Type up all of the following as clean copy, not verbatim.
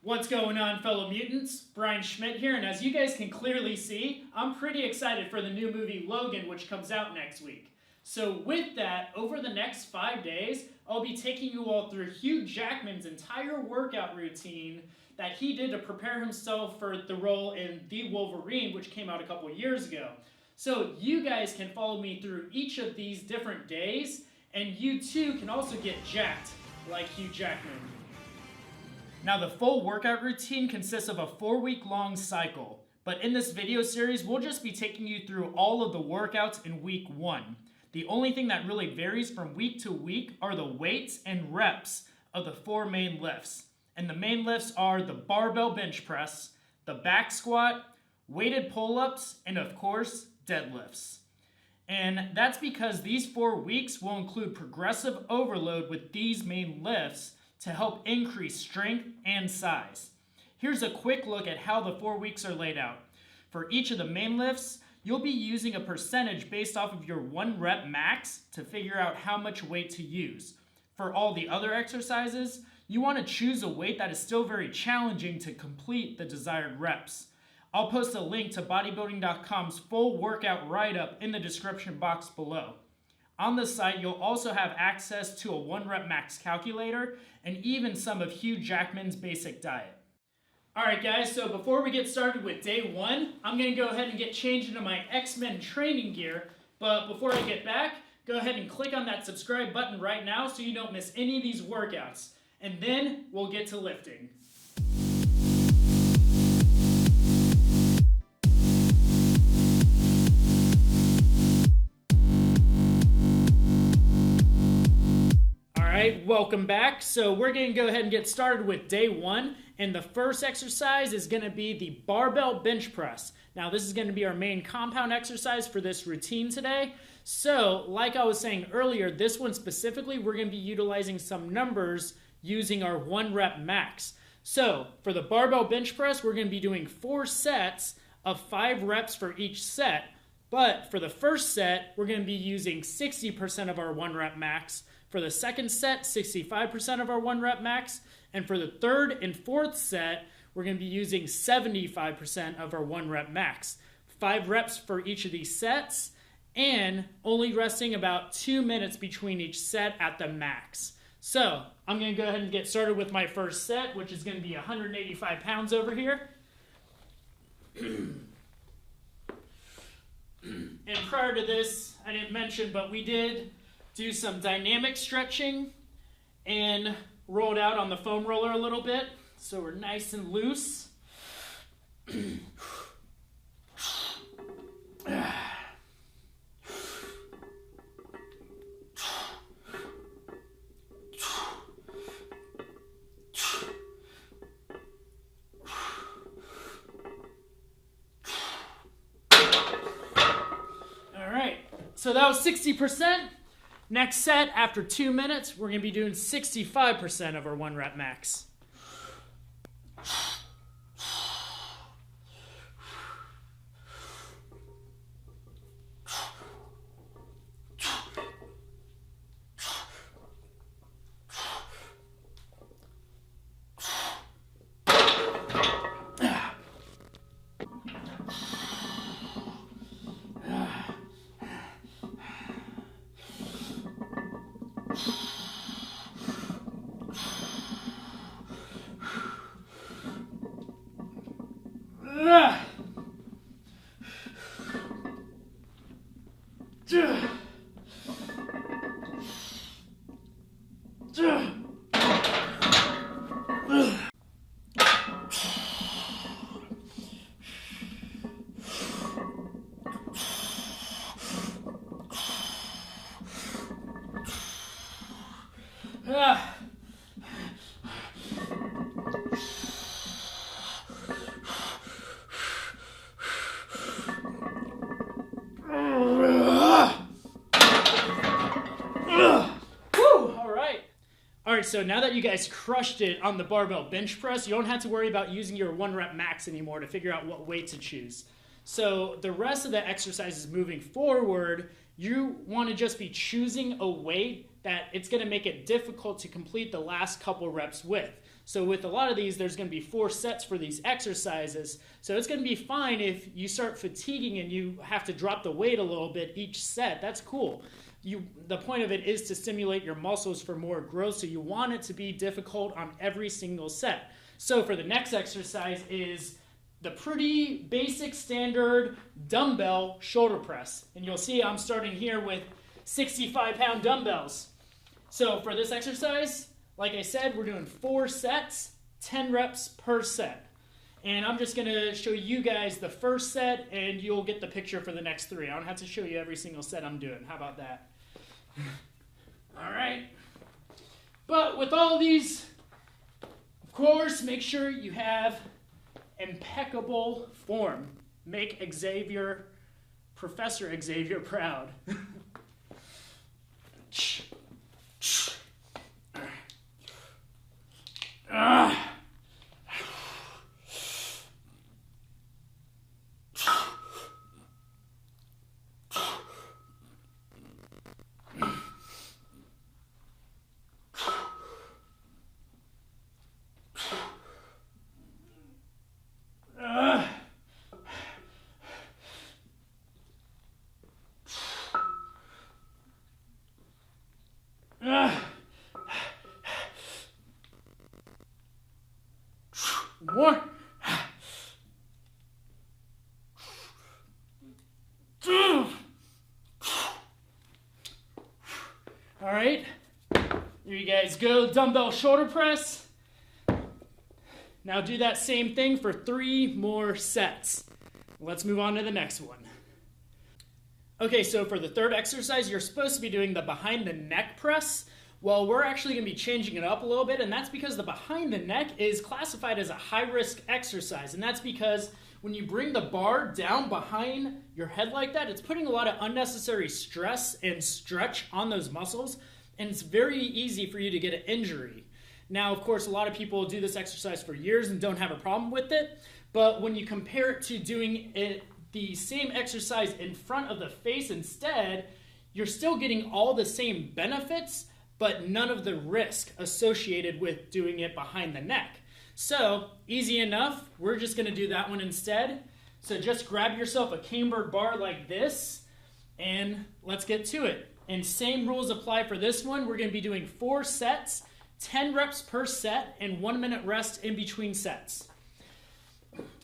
What's going on, fellow mutants? Brian Schmidt here, and as you guys can clearly see, I'm pretty excited for the new movie Logan, which comes out next week. So with that, over the next 5 days, I'll be taking you all through Hugh Jackman's entire workout routine that he did to prepare himself for the role in The Wolverine, which came out a couple years ago. So you guys can follow me through each of these different days, and you too can also get jacked like Hugh Jackman. Now, the full workout routine consists of a 4-week-long cycle, but in this video series, we'll just be taking you through all of the workouts in week 1. The only thing that really varies from week to week are the weights and reps of the 4 main lifts. And the main lifts are the barbell bench press, the back squat, weighted pull-ups, and of course, deadlifts. And that's because these 4 weeks will include progressive overload with these main lifts to help increase strength and size. Here's a quick look at how the 4 weeks are laid out. For each of the main lifts, you'll be using a percentage based off of your 1 rep max to figure out how much weight to use. For all the other exercises, you want to choose a weight that is still very challenging to complete the desired reps. I'll post a link to bodybuilding.com's full workout write-up in the description box below. On the site, you'll also have access to a 1 rep max calculator and even some of Hugh Jackman's basic diet. Alright guys, so before we get started with day 1, I'm going to go ahead and get changed into my X-Men training gear. But before I get back, go ahead and click on that subscribe button right now so you don't miss any of these workouts. And then we'll get to lifting. Welcome back. So we're going to go ahead and get started with day 1, and the first exercise is going to be the barbell bench press. Now this is going to be our main compound exercise for this routine today. So like I was saying earlier, this one specifically we're going to be utilizing some numbers using our 1 rep max. So for the barbell bench press, we're going to be doing 4 sets of 5 reps for each set. But for the first set, we're going to be using 60% of our 1 rep max. For the second set, 65% of our 1 rep max. And for the third and fourth set, we're going to be using 75% of our 1 rep max. 5 reps for each of these sets, and only resting about 2 minutes between each set at the max. So I'm going to go ahead and get started with my first set, which is going to be 185 pounds over here. And prior to this, I didn't mention, but we did do some dynamic stretching and rolled out on the foam roller a little bit, so we're nice and loose. All right, so that was 60%. Next set, after 2 minutes, we're going to be doing 65% of our 1 rep max. Alright, so now that you guys crushed it on the barbell bench press, you don't have to worry about using your 1 rep max anymore to figure out what weight to choose. So the rest of the exercises moving forward, you want to just be choosing a weight that it's going to make it difficult to complete the last couple reps with. So with a lot of these, there's going to be 4 sets for these exercises. So it's going to be fine if you start fatiguing and you have to drop the weight a little bit each set. That's cool. The point of it is to stimulate your muscles for more growth, so you want it to be difficult on every single set. So for the next exercise is the pretty basic standard dumbbell shoulder press. And you'll see I'm starting here with 65-pound dumbbells. So for this exercise, like I said, we're doing 4 sets, 10 reps per set. And I'm just going to show you guys the first set, and you'll get the picture for the next 3. I don't have to show you every single set I'm doing. How about that? All right. But with all these, of course, make sure you have impeccable form. Make Professor Xavier proud. More. All right, here you guys go, dumbbell shoulder press. Now do that same thing for 3 more sets. Let's move on to the next one. Okay, so for the third exercise, you're supposed to be doing the behind the neck press. Well, we're actually going to be changing it up a little bit, and that's because the behind the neck is classified as a high-risk exercise, and that's because when you bring the bar down behind your head like that, it's putting a lot of unnecessary stress and stretch on those muscles, and it's very easy for you to get an injury. Now, of course, a lot of people do this exercise for years and don't have a problem with it, but when you compare it to doing the same exercise in front of the face instead, you're still getting all the same benefits, but none of the risk associated with doing it behind the neck. So, easy enough. We're just going to do that one instead. So just grab yourself a cambered bar like this, and let's get to it. And same rules apply for this one. We're going to be doing 4 sets, 10 reps per set, and 1 minute rest in between sets.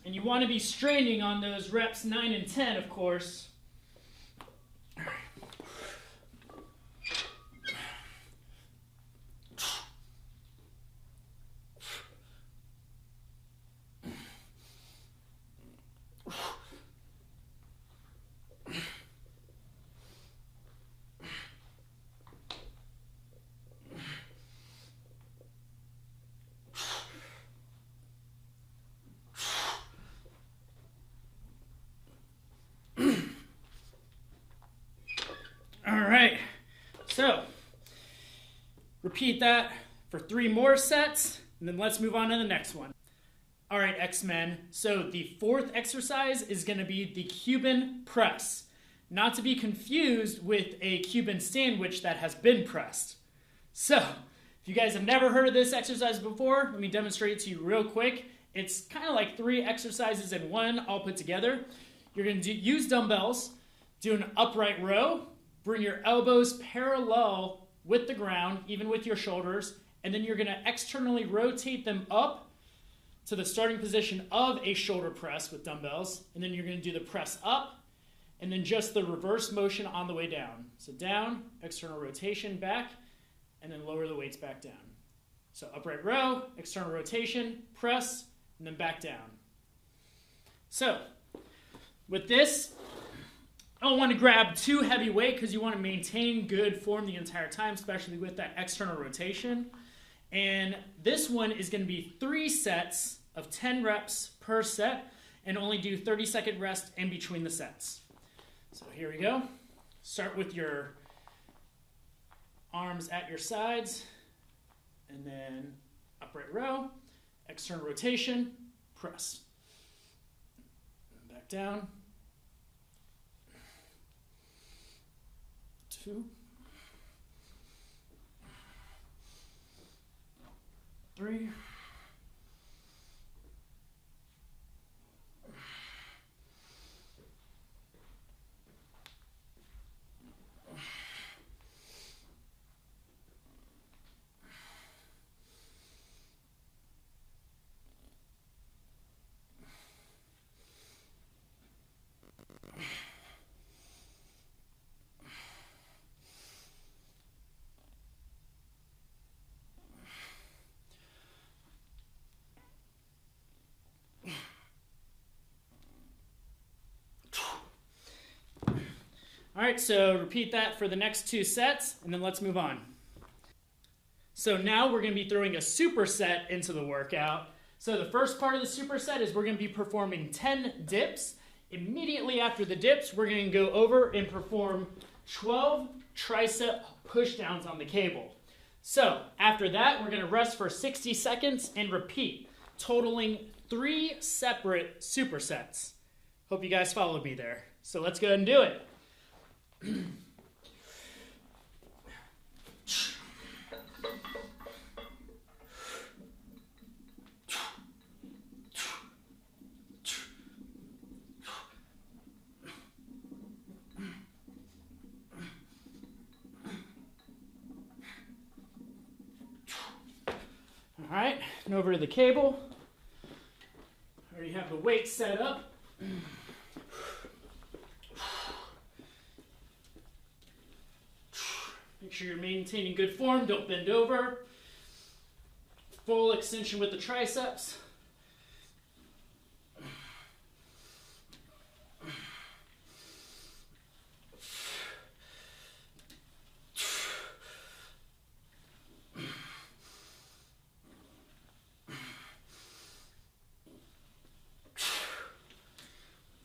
And you want to be straining on those reps 9 and 10, of course. So, repeat that for 3 more sets, and then let's move on to the next one. All right, X-Men. So the 4th exercise is going to be the Cuban Press. Not to be confused with a Cuban sandwich that has been pressed. So, if you guys have never heard of this exercise before, let me demonstrate it to you real quick. It's kind of like 3 exercises in one all put together. You're going to use dumbbells, do an upright row, bring your elbows parallel with the ground, even with your shoulders, and then you're going to externally rotate them up to the starting position of a shoulder press with dumbbells, and then you're going to do the press up, and then just the reverse motion on the way down. So down, external rotation, back, and then lower the weights back down. So upright row, external rotation, press, and then back down. So with this, I don't want to grab too heavy weight because you want to maintain good form the entire time, especially with that external rotation. And this one is going to be 3 sets of 10 reps per set and only do 30-second rest in between the sets. So here we go. Start with your arms at your sides, and then upright row, external rotation, press. Back down. 2, 3, right, so repeat that for the next 2 sets, and then let's move on. So now we're going to be throwing a superset into the workout. So the first part of the superset is we're going to be performing 10 dips. Immediately after the dips, we're going to go over and perform 12 tricep pushdowns on the cable. So after that, we're going to rest for 60 seconds and repeat, totaling 3 separate supersets. Hope you guys followed me there. So let's go ahead and do it. All right, and over to the cable. I already have the weight set up. Make sure you're maintaining good form, don't bend over. Full extension with the triceps.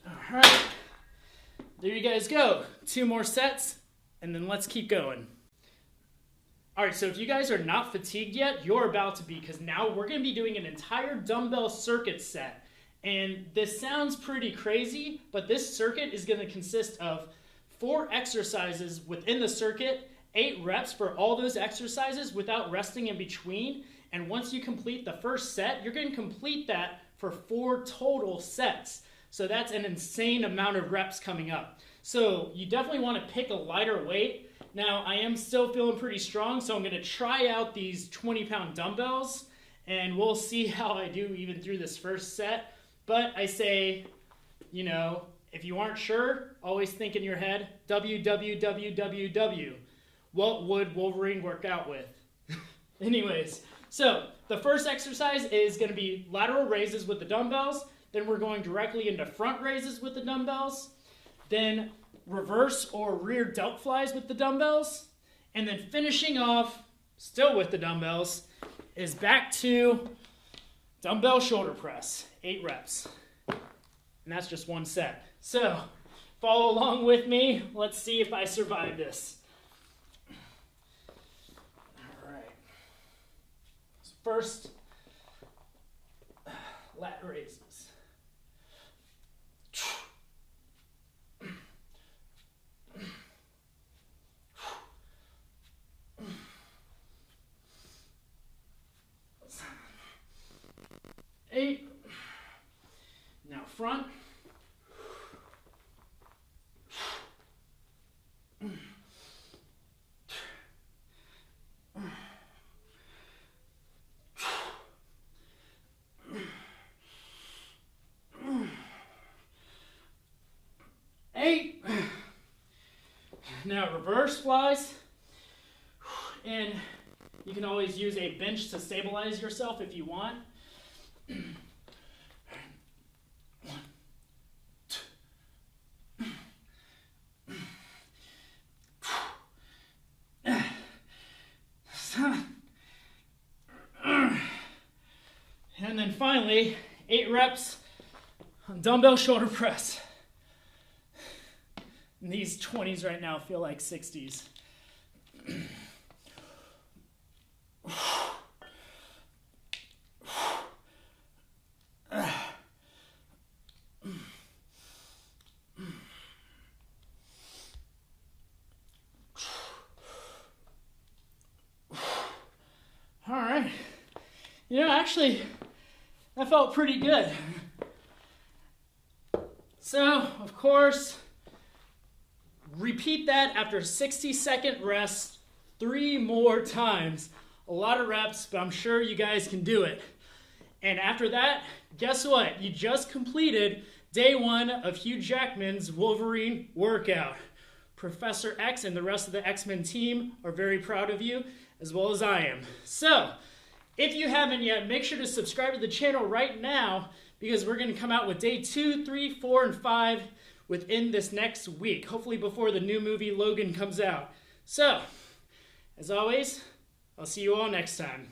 All right, there you guys go. 2 more sets, and then let's keep going. All right, so if you guys are not fatigued yet, you're about to be, because now we're going to be doing an entire dumbbell circuit set. And this sounds pretty crazy, but this circuit is going to consist of 4 exercises within the circuit, 8 reps for all those exercises without resting in between. And once you complete the first set, you're going to complete that for 4 total sets. So that's an insane amount of reps coming up. So you definitely want to pick a lighter weight. Now, I am still feeling pretty strong, so I'm going to try out these 20-pound dumbbells, and we'll see how I do even through this first set. But I say, you know, if you aren't sure, always think in your head, www. What would Wolverine work out with? Anyways, so the first exercise is going to be lateral raises with the dumbbells. Then we're going directly into front raises with the dumbbells. Then reverse or rear delt flies with the dumbbells. And then finishing off, still with the dumbbells, is back to dumbbell shoulder press, 8 reps. And that's just 1 set. So follow along with me. Let's see if I survive this. All right. So first, lat raises. Eight. Now front. Eight. Now reverse flies. And you can always use a bench to stabilize yourself if you want. 1, 2, 7. And then finally, 8 reps on dumbbell shoulder press. And these 20s right now feel like 60s. All right. You know, actually, that felt pretty good. So, of course, repeat that after a 60-second rest 3 more times. A lot of reps, but I'm sure you guys can do it. And after that, guess what? You just completed day 1 of Hugh Jackman's Wolverine workout. Professor X and the rest of the X-Men team are very proud of you, as well as I am. So, if you haven't yet, make sure to subscribe to the channel right now, because we're going to come out with day 2, 3, 4, and 5 within this next week, hopefully before the new movie Logan comes out. So, as always, I'll see you all next time.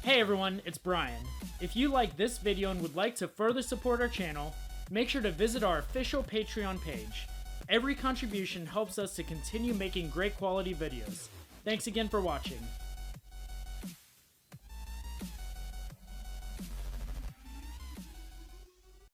Hey everyone, it's Brian. If you like this video and would like to further support our channel, make sure to visit our official Patreon page. Every contribution helps us to continue making great quality videos. Thanks again for watching.